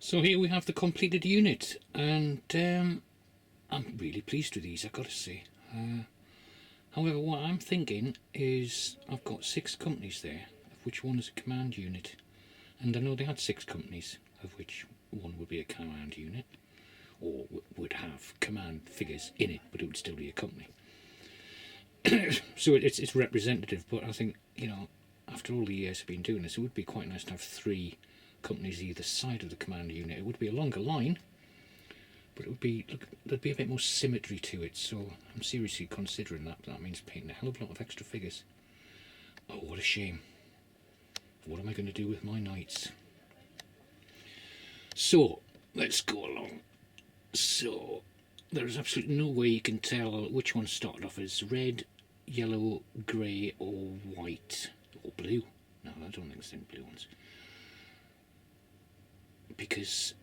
So here we have the completed unit, and I'm really pleased with these, I've got to say. However, what I'm thinking is I've got 6 companies there, of which one is a command unit. And I know they had 6 companies, of which one would be a command unit, or would have command figures in it, but it would still be a company. So it's representative, but I think, you know, after all the years I've been doing this, it would be quite nice to have 3 companies either side of the command unit. It would be a longer line, but it would be, look, there'd be a bit more symmetry to it, so I'm seriously considering that. That means painting a hell of a lot of extra figures. Oh, what a shame. What am I going to do with my knights? So, let's go along. So, there's absolutely no way you can tell which one started off as red, yellow, grey or white. Or blue. No, I don't think there's any blue ones. Because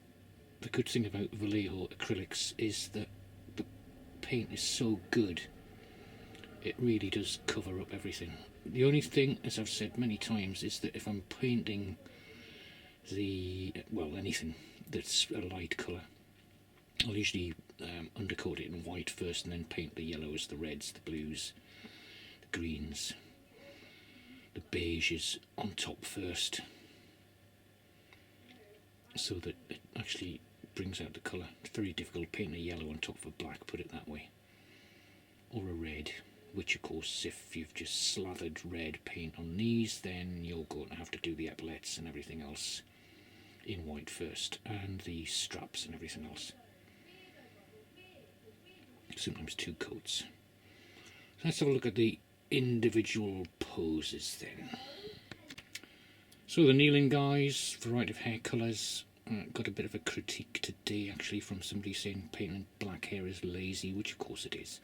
the good thing about Vallejo acrylics is that the paint is so good, it really does cover up everything. The only thing, as I've said many times, is that if I'm painting anything that's a light colour, I'll usually undercoat it in white first and then paint the yellows, the reds, the blues, the greens, the beiges on top first, so that it actually brings out the colour. It's very difficult painting a yellow on top of a black, put it that way, or a red, which of course if you've just slathered red paint on these, then you're going to have to do the epaulettes and everything else in white first, and the straps and everything else. Sometimes 2 coats. So let's have a look at the individual poses then. So the kneeling guys, variety of hair colours. Got a bit of a critique today actually from somebody saying painting black hair is lazy, which of course it is.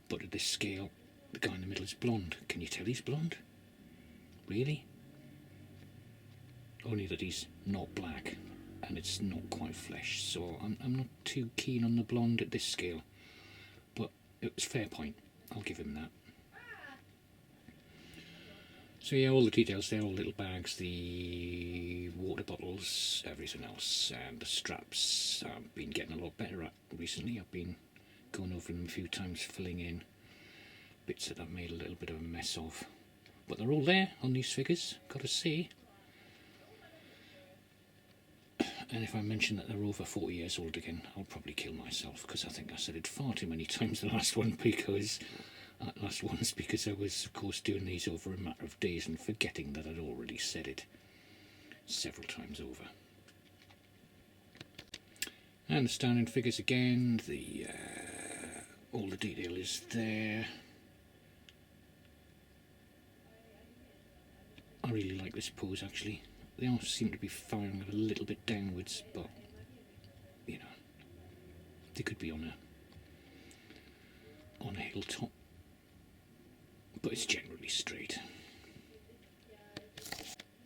But at this scale, the guy in the middle is blonde. Can you tell he's blonde? Really? Only that he's not black and it's not quite flesh, so I'm not too keen on the blonde at this scale. But it was fair point, I'll give him that. So yeah, all the details there, all little bags, the water bottles, everything else, and the straps I've been getting a lot better at recently. I've been going over them a few times, filling in bits that I've made a little bit of a mess of. But they're all there on these figures, gotta say. And if I mention that they're over 40 years old again, I'll probably kill myself, because I think I said it far too many times the last one, because I was of course doing these over a matter of days and forgetting that I'd already said it several times over. And the standing figures again, all the detail is there. I really like this pose actually. They all seem to be firing a little bit downwards, but you know, they could be on a hilltop, but it's generally straight.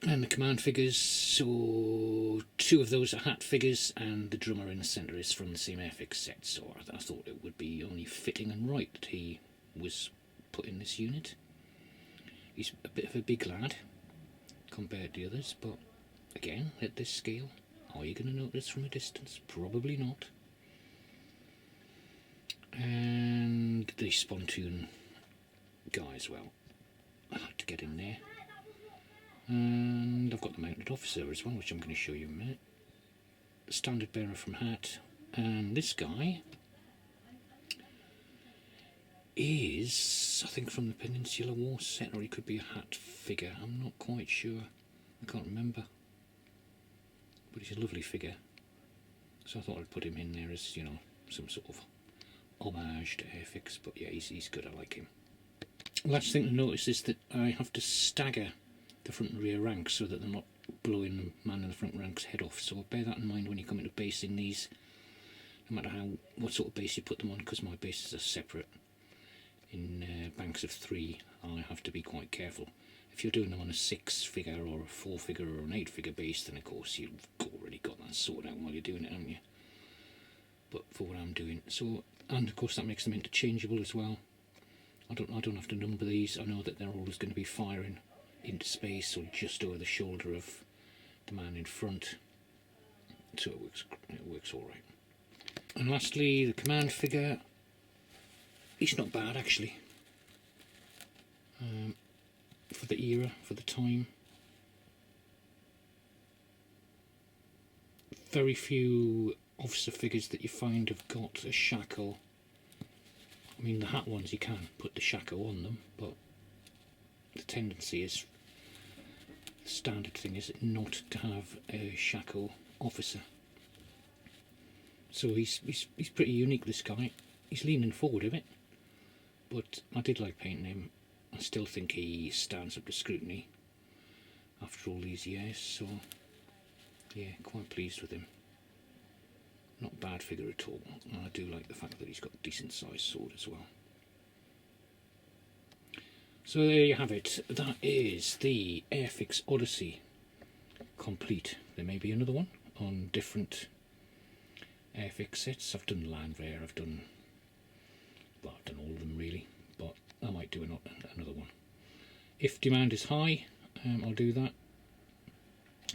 And the command figures, so 2 of those are hat figures, and the drummer in the centre is from the same Airfix set, so I thought it would be only fitting and right that he was put in this unit. He's a bit of a big lad compared to the others, but again, at this scale, are you going to notice from a distance? Probably not. And the spontoon guy as well, I like to get in there. And I've got the mounted officer as well, which I'm going to show you in a minute. The standard bearer from hat, and this guy is, I think, from the Peninsular War set, or he could be a hat figure. I'm not quite sure. I can't remember. But he's a lovely figure. So I thought I'd put him in there as, you know, some sort of homage to Airfix. But yeah, he's good. I like him. Last thing to notice is that I have to stagger the front and rear ranks so that they're not blowing the man in the front rank's head off. So bear that in mind when you come into basing these, no matter what sort of base you put them on, because my bases are separate. In banks of 3, I have to be quite careful. If you're doing them on a 6-figure or a 4-figure or an 8-figure base, then of course you've already got that sorted out while you're doing it, haven't you? But for what I'm doing, so, and of course that makes them interchangeable as well. I don't have to number these. I know that they're always going to be firing into space or just over the shoulder of the man in front. so it works all right. And lastly, the command figure. It's not bad actually. For the era, for the time. Very few officer figures that you find have got a shackle. I mean, the hat ones you can put the shackle on them, but the tendency is, the standard thing is not to have a shackle officer. So he's pretty unique, this guy. He's leaning forward a bit, but I did like painting him. I still think he stands up to scrutiny after all these years, so yeah, quite pleased with him. Not a bad figure at all, and I do like the fact that he's got a decent sized sword as well. So there you have it. That is the Airfix Odyssey complete. There may be another one on different Airfix sets. I've done Land Rare, I've done all of them really, but I might do another one. If demand is high, I'll do that,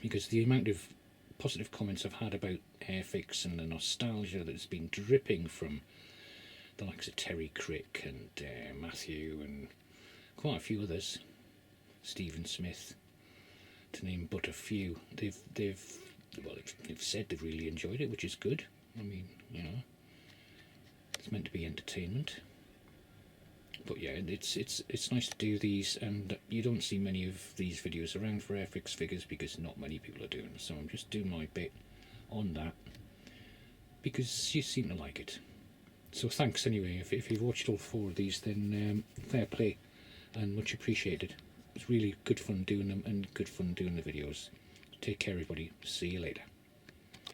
because the amount of positive comments I've had about Airfix and the nostalgia that's been dripping from the likes of Terry Crick and Matthew and quite a few others, Stephen Smith, to name but a few. They've said they've really enjoyed it, which is good. I mean, you know, it's meant to be entertainment. But yeah, it's nice to do these, and you don't see many of these videos around for Airfix figures because not many people are doing it. So I'm just doing my bit on that because you seem to like it. So thanks anyway. If you've watched all 4 of these, then fair play and much appreciated. It's really good fun doing them and good fun doing the videos. Take care everybody. See you later.